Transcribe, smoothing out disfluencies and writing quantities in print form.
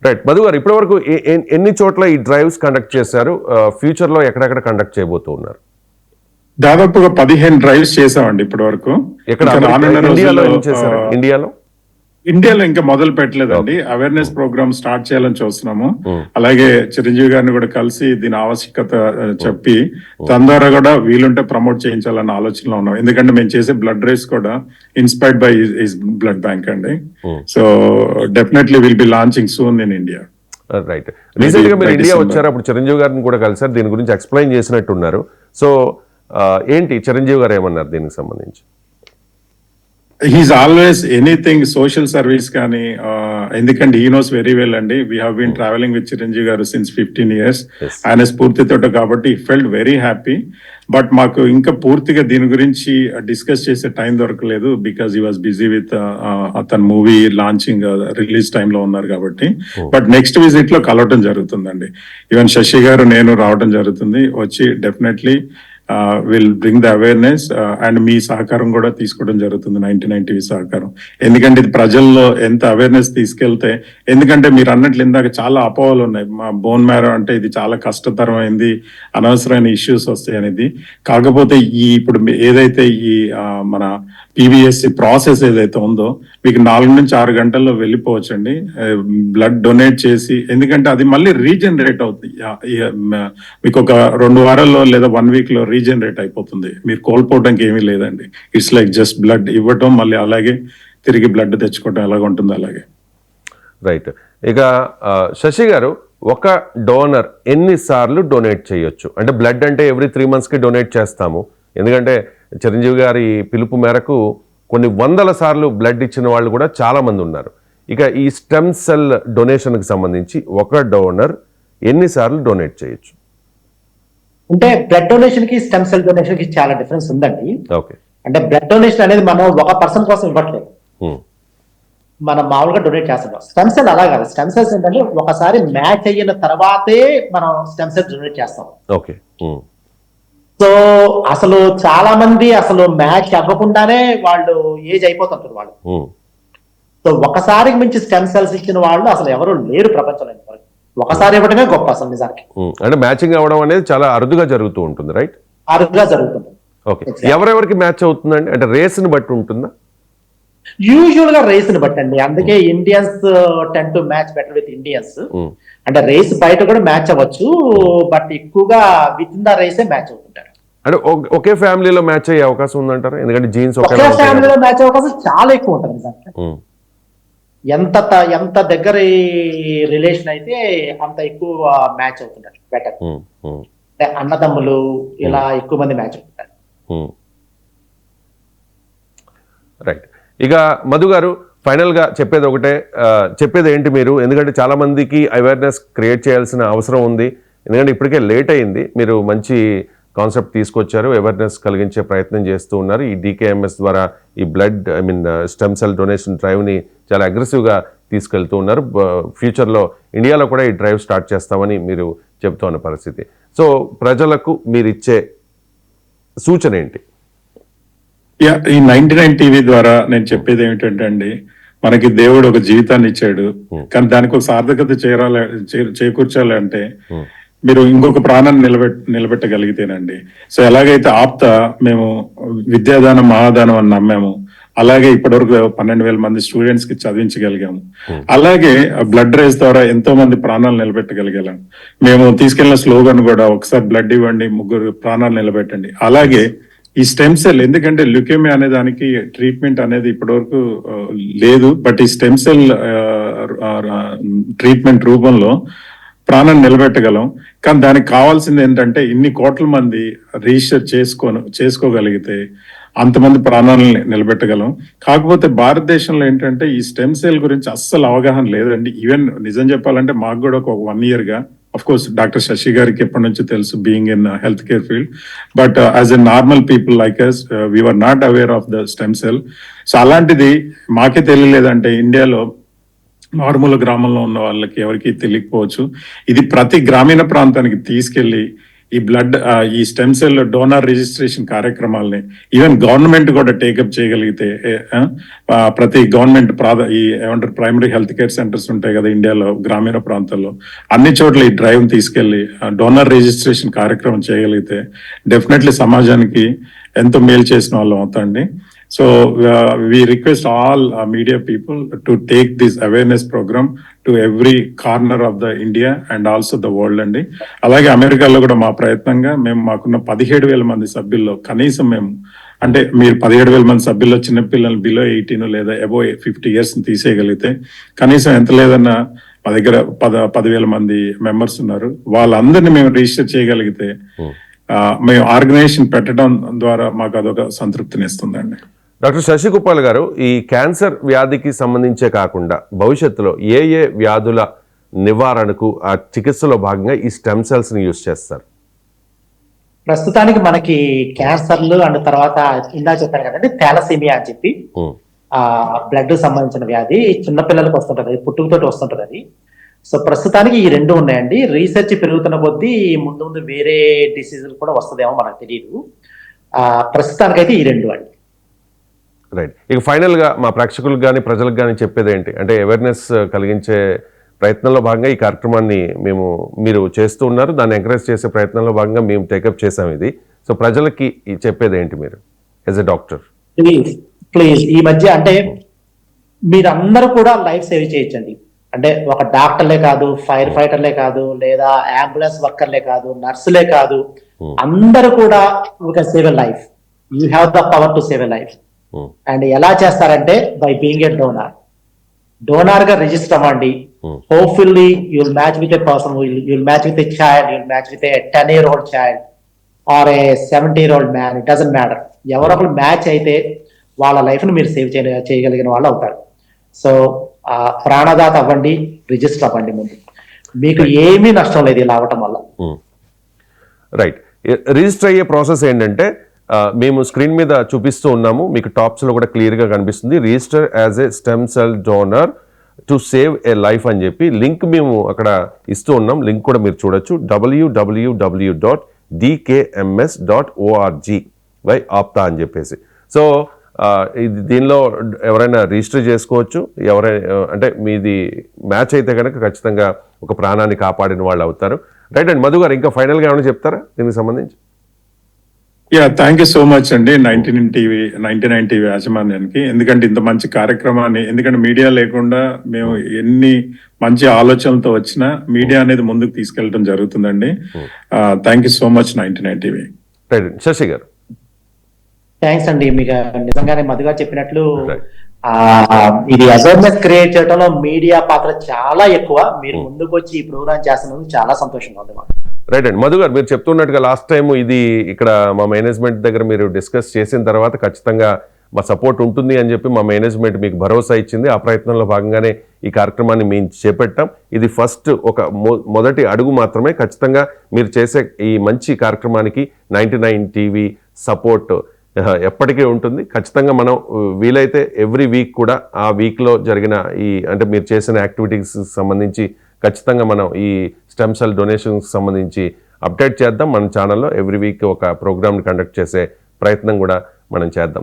Right. Madhu గారు, ఇప్పటి వరకు ఎన్ని చోట్ల ఈ డ్రైవ్స్ కండక్ట్ చేశారు? ఫ్యూచర్ లో ఎక్కడెక్కడ కండక్ట్ చేయబోతూ ఉన్నారు? దాదాపుగా 15 డ్రైవ్స్ చేసామండి ఇప్పటి వరకు. ఇండియాలో ఇంకా మొదలు పెట్టలేదండి. అవేర్నెస్ ప్రోగ్రామ్ స్టార్ట్ చేయాలని చూస్తున్నాము. అలాగే చిరంజీవి గారిని కూడా కలిసి దీని ఆవశ్యకత చెప్పి దాని ద్వారా కూడా వీలుంటే ప్రమోట్ చేయించాలన్న ఆలోచనలో ఉన్నాం. ఎందుకంటే మేము చేసే బ్లడ్ రేస్ కూడా inspired by his blood bank అండి. So definitely will be launching soon in India. Right. Recent గా మీరు ఇండియా వచ్చారు, అప్పుడు చిరంజీవి గారిని కూడా కలిసారు, దీని గురించి ఎక్స్ప్లెయిన్ చేసినట్టున్నారు. సో ఏంటి చిరంజీవి గారు ఏమన్నారు దీనికి సంబంధించి? He's always anything social service కానీ, ఎందుకంటే ఈ నోస్ వెరీ వెల్ అండి. We have been travelling with Chiranjeevi garu since 15 years. ఆయన స్ఫూర్తితో కాబట్టి ఫెల్ట్ వెరీ హ్యాపీ. బట్ మాకు ఇంకా పూర్తిగా దీని గురించి డిస్కస్ చేసే టైం దొరకలేదు, because he was busy with అతని మూవీ లాంచింగ్ రిలీజ్ టైంలో ఉన్నారు కాబట్టి. బట్ నెక్స్ట్ విజిట్ లో కలవటం జరుగుతుందండి. ఈవెన్ శశి గారు నేను రావడం జరుగుతుంది. వచ్చి definitely will bring the awareness and మీ సహకారం కూడా తీసుకోవడం జరుగుతుంది, 99 TV సహకారం. ఎందుకంటే ఇది ప్రజల్లో ఎంత అవేర్నెస్ తీసుకెళ్తే, ఎందుకంటే మీరు అన్నట్లు ఇందాక చాలా అపోహలు ఉన్నాయి. మా బోన్ మ్యారో అంటే ఇది చాలా కష్టతరమైంది, అనవసరమైన ఇష్యూస్ వస్తాయి అనేది. కాకపోతే ఈ ఇప్పుడు ఏదైతే ఈ మన PVSC ప్రాసెస్ ఏదైతే ఉందో, మీకు 4 నుంచి 6 గంటల్లో వెళ్ళిపోవచ్చండి బ్లడ్ డొనేట్ చేసి. ఎందుకంటే అది మళ్ళీ రీజనరేట్ అవుతుంది. మీకు ఒక 2 వారాల్లో లేదా 1 week లో రీజనరేట్ అయిపోతుంది. మీరు కోల్పోవడానికి ఏమీ లేదండి. ఇట్స్ లైక్ జస్ట్ బ్లడ్ ఇవ్వటం, మళ్ళీ అలాగే తిరిగి బ్లడ్ తెచ్చుకోవటం ఎలాగ ఉంటుంది అలాగే. రైట్. ఇక శశి గారు, ఒక డోనర్ ఎన్నిసార్లు డొనేట్ చేయొచ్చు? అంటే బ్లడ్ అంటే ఎవ్రీ 3 months డొనేట్ చేస్తాము. ఎందుకంటే చిరంజీవి గారి పిలుపు మేరకు కొన్ని 100 సార్లు బ్లడ్ ఇచ్చిన వాళ్ళు కూడా చాలా మంది ఉన్నారు. ఇక ఈ స్టెమ్ సెల్ డొనేషన్కి సంబంధించి ఒక డోనర్ ఎన్నిసార్లు డొనేట్ చేయొచ్చు? అంటే బ్లడ్ డొనేషన్ కి స్టెమ్ సెల్ డొనేషన్ కి చాలా డిఫరెన్స్ ఉందండి. ఓకే. అంటే బ్లడ్ డొనేషన్ అనేది మనం ఒక పర్సన్ కోసం ఇవ్వట్లేదు, మనం మామూలుగా డొనేట్ చేస్తున్నాం. స్టెమ్ సెల్ అలా కాదు. స్టెమ్ సెల్స్ ఏంటంటే ఒకసారి మ్యాచ్ అయిన తర్వాతే మనం స్టెమ్ సెల్ డొనేట్ చేస్తాం. ఓకే. సో అసలు చాలా మంది అసలు మ్యాచ్ అవ్వకుండానే వాళ్ళు ఏజ్ అయిపోతుంటారు వాళ్ళు. సో ఒకసారికి మించి స్టెమ్ సెల్స్ ఇచ్చిన వాళ్ళు అసలు ఎవరు లేరు ప్రపంచంలో. ఒకసారి ఇవ్వడమే గొప్ప అసలు నిజానికి. అంటే మ్యాచింగ్ అవ్వడం అనేది చాలా అరుదుగా జరుగుతూ ఉంటుంది, రైట్? అరుదుగా జరుగుతుంది. ఓకే. ఎవరెవరికి మ్యాచ్ అవుతుందండి? అంటే రేస్ ని బట్టి ఉంటుందా? యూజువల్ గా రేస్ ని బట్టి అండి. అందుకే Indians ten to match better with Indians. అంటే రేస్ బయట కూడా మ్యాచ్ అవ్వచ్చు, బట్ ఎక్కువగా విత్ ఇన్ ద రేసే మ్యాచ్ అవుతుంటారు. అంటే ఒకే ఫ్యామిలీలో మ్యాచ్ అయ్యే అవకాశం ఉందంటారు? ఎందుకంటే జీన్స్ ఒకే ఫ్యామిలీలో మ్యాచ్ అయ్యే అవకాశం చాలా ఎక్కువ ఉంటుంది నిజానికి. ఎంత దగ్గర రిలేషన్ అయితే అంత ఎక్కువ మ్యాచ్ అవుతుంటారు బెటర్. అంటే అన్నదమ్ములు ఇలా ఎక్కువ మంది మ్యాచ్ అవుతుంటారు. రైట్. ఇక మధు గారు, ఫైనల్ గా చెప్పేది ఏంటి మీరు? ఎందుకంటే చాలా మందికి అవేర్నెస్ క్రియేట్ చేయాల్సిన అవసరం ఉంది. ఎందుకంటే ఇప్పటికే లేట్ అయింది. మీరు మంచి కాన్సెప్ట్ తీసుకొచ్చారు, అవేర్నెస్ కలిగించే ప్రయత్నం చేస్తూ ఉన్నారు. ఈ DKMS ద్వారా ఈ బ్లడ్ స్టెమ్ సెల్ డొనేషన్ డ్రైవ్ని చాలా అగ్రెసివ్గా తీసుకెళ్తూ ఉన్నారు. ఫ్యూచర్లో ఇండియాలో కూడా ఈ డ్రైవ్ స్టార్ట్ చేస్తామని మీరు చెబుతున్న పరిస్థితి. సో ప్రజలకు మీరు ఇచ్చే సూచన ఏంటి? ఈ 99 TV ద్వారా నేను చెప్పేది ఏమిటంటే అండి, మనకి దేవుడు ఒక జీవితాన్ని ఇచ్చాడు, కానీ దానికి ఒక సార్థకత చేకూర్చాలి అంటే మీరు ఇంకొక ప్రాణాన్ని నిలబెట్టగలిగితేనండి. సో ఎలాగైతే మేము విద్యాదానం మహాదానం అని నమ్మాము, అలాగే ఇప్పటివరకు 12,000 మంది స్టూడెంట్స్ కి చదివించగలిగాము. అలాగే బ్లడ్ రేస్ ద్వారా ఎంతో మంది ప్రాణాలు నిలబెట్టగలిగాము. మేము తీసుకెళ్లిన స్లోగన్ కూడా ఒకసారి బ్లడ్ ఇవ్వండి, 3 ప్రాణాలు నిలబెట్టండి. అలాగే ఈ స్టెమ్ సెల్, ఎందుకంటే ల్యూకేమియా అనే దానికి ట్రీట్మెంట్ అనేది ఇప్పటివరకు లేదు, బట్ ఈ స్టెమ్ సెల్ ట్రీట్మెంట్ రూపంలో ప్రాణాన్ని నిలబెట్టగలం. కానీ దానికి కావాల్సింది ఏంటంటే ఇన్ని కోట్ల మంది రిజిస్టర్ చేసుకోగలిగితే అంతమంది ప్రాణాలను నిలబెట్టగలం. కాకపోతే భారతదేశంలో ఏంటంటే ఈ స్టెమ్ సెల్ గురించి అస్సలు అవగాహన లేదండి. ఈవెన్ నిజం చెప్పాలంటే మాకు కూడా ఒక 1 year గా, అఫ్ కోర్స్ డాక్టర్ శశి గారికి ఎప్పటి నుంచి తెలుసు, being in health care field, but as a normal people like us we were not aware of the stem cell. So అలాంటిది మాకే తెలియలేదంటే ఇండియాలో మారుమూల గ్రామంలో ఉన్న వాళ్ళకి ఎవరికి తెలియకపోవచ్చు. ఇది ప్రతి గ్రామీణ ప్రాంతానికి తీసుకెళ్లి ఈ బ్లడ్ ఈ స్టెమ్ సెల్ డోనర్ రిజిస్ట్రేషన్ కార్యక్రమాలని ఈవెన్ గవర్నమెంట్ కూడా టేకప్ చేయగలిగితే ప్రతి గవర్నమెంట్ ఈ ఏమంటారు ప్రైమరీ హెల్త్ కేర్ సెంటర్స్ ఉంటాయి కదా ఇండియాలో గ్రామీణ ప్రాంతాల్లో అన్ని చోట్ల ఈ డ్రైవ్ తీసుకెళ్లి డోనర్ రిజిస్ట్రేషన్ కార్యక్రమం చేయగలిగితే డెఫినెట్లీ సమాజానికి ఎంతో మేలు చేసిన వాళ్ళం అవుతాండి. So we request all media people to take this awareness program to every corner of the India and also the world అండి. అలాగే అమెరికాలో కూడా మా ప్రయత్నంగా మేము మాకున్న 17,000 మంది సభ్యుల్లో కనీసం మేము అంటే మీరు 17,000 మంది సభ్యుల్లో చిన్నపిల్లలు బిలో 18 లేదా అబో 50 years తీసేయగలిగితే కనీసం ఎంత లేదన్నా మా దగ్గర 10,000 మంది మెంబర్స్ ఉన్నారు. వాళ్ళందరినీ మేము రిజిస్టర్ చేయగలిగితే మేము ఆర్గనైజేషన్ పెట్టడం ద్వారా మాకు అదొక సంతృప్తినిస్తుందండి. డాక్టర్ శశి కుప్పాల్ గారు, ఈ క్యాన్సర్ వ్యాధికి సంబంధించే కాకుండా భవిష్యత్తులో ఏ ఏ వ్యాధుల నివారణకు ఆ చికిత్సలో భాగంగా ఈ స్టెమ్ సెల్స్ ని యూజ్ చేస్తారు? ప్రస్తుతానికి మనకి క్యాన్సర్లు అండ్ తర్వాత ఇందా చెప్పాను కదండి థాలసీమియా అని చెప్పి బ్లడ్ సంబంధించిన వ్యాధి చిన్నపిల్లలకు వస్తుంటది, అది పుట్టుకతోటి వస్తుంటది అది. సో ప్రస్తుతానికి ఈ రెండు ఉన్నాయండి. రీసెర్చ్ పెరుగుతున్న కొద్దీ ముందు ముందు వేరే డిసీజులు కూడా వస్తుందేమో మనకు తెలియదు. ప్రస్తుతానికైతే ఈ రెండు అండి. రైట్. ఇక ఫైనల్గా మా ప్రేక్షకులకు కానీ ప్రజలకు కానీ చెప్పేది ఏంటి అంటే అవేర్నెస్ కలిగించే ప్రయత్నంలో భాగంగా ఈ కార్యక్రమాన్ని మీరు చేస్తూ ఉన్నారు, దాన్ని ఎంకరేజ్ చేసే ప్రయత్నంలో భాగంగా మేము టేకప్ చేసాం ఇది. సో ప్రజలకి చెప్పేది ఏంటి మీరు యాజ్ ఎ డాక్టర్? ప్లీజ్ ఈ మధ్య అంటే మీరందరూ కూడా లైఫ్ సేవ్ చేయొచ్చండి. అంటే ఒక డాక్టర్లే కాదు, ఫైర్ ఫైటర్లే కాదు, లేదా అంబులెన్స్ వర్కర్లే కాదు, నర్సులే కాదు, అందరూ కూడా you can save a life. You have the power to save a life. And ఎలా చేస్తారంటే బై బీయింగ్ ఏ డోనార్ గా రిజిస్టర్ అవ్వండి. Hopefully you'll match with a person, you'll match with a child, you'll match with a 10-year-old child or a 70-year-old man, it doesn't matter. ఎవరొకరు match అయితే వాళ్ళ life ని మీరు save చేయగలిగిన వాళ్ళు అవుతారు. సో ప్రాణదాత అవ్వండి, రిజిస్టర్ అవ్వండి. ముందు మీకు ఏమీ నష్టం లేదు ఇలా అవ్వటం వల్ల. రైట్. రిజిస్టర్ అయ్యే ప్రాసెస్ ఏంటంటే మేము స్క్రీన్ మీద చూపిస్తూ ఉన్నాము, మీకు టాప్స్లో కూడా క్లియర్గా కనిపిస్తుంది. Register as a stem cell donor to save a life అని చెప్పి లింక్ మేము అక్కడ ఇస్తూ ఉన్నాం. లింక్ కూడా మీరు చూడొచ్చు, www.dkms.org/Apta అని చెప్పేసి. సో దీనిలో ఎవరైనా రిజిస్టర్ చేసుకోవచ్చు. అంటే మీది మ్యాచ్ అయితే కనుక ఖచ్చితంగా ఒక ప్రాణాన్ని కాపాడిన వాళ్ళు అవుతారు. రైట్ అండి. మధు గారు ఇంకా ఫైనల్గా ఏమైనా చెప్తారా దీనికి సంబంధించి? థ్యాంక్ యూ సో మచ్ అండి 99 టీవీ యాజమాన్యానికి. ఎందుకంటే ఇంత మంచి కార్యక్రమాన్ని, ఎందుకంటే మీడియా లేకుండా మేము ఎన్ని మంచి ఆలోచనలతో వచ్చినా మీడియా అనేది ముందుకు తీసుకెళ్ళడం జరుగుతుందండి. Thank you so much 99 TV. Right. Sashi garu thanks అండి. మీకు నిజంగానే మధుగా చెప్పినట్లు ఇది అవేర్నెస్ క్రియేట్ చేయడంలో మీడియా పాత్ర చాలా ఎక్కువ. మీరు ముందుకు వచ్చి ఈ ప్రోగ్రామ్ చేస్తున్నందుకు చాలా సంతోషంగా ఉంది మాకు. రైట్ అండి. మధు గారు మీరు చెప్తున్నట్టుగా లాస్ట్ టైం ఇది ఇక్కడ మా మేనేజ్మెంట్ దగ్గర మీరు డిస్కస్ చేసిన తర్వాత ఖచ్చితంగా మా సపోర్ట్ ఉంటుంది అని చెప్పి మా మేనేజ్మెంట్ మీకు భరోసా ఇచ్చింది. ఆ ప్రయత్నంలో భాగంగానే ఈ కార్యక్రమాన్ని మేము చేపట్టాం. ఇది ఫస్ట్ ఒక మొదటి అడుగు మాత్రమే. ఖచ్చితంగా మీరు చేసే ఈ మంచి కార్యక్రమానికి 99 టీవీ సపోర్ట్ ఎప్పటికీ ఉంటుంది. ఖచ్చితంగా మనం వీలైతే ఎవ్రీ వీక్ కూడా ఆ వీక్లో జరిగిన అంటే మీరు చేసిన యాక్టివిటీస్ సంబంధించి ఖచ్చితంగా మనం ఈ స్టెమ్ సెల్ డొనేషన్స్ సంబంధించి అప్డేట్ చేద్దాం. మన ఛానల్లో ఎవ్రీ వీక్ ఒక ప్రోగ్రామ్ని కండక్ట్ చేసే ప్రయత్నం కూడా మనం చేద్దాం.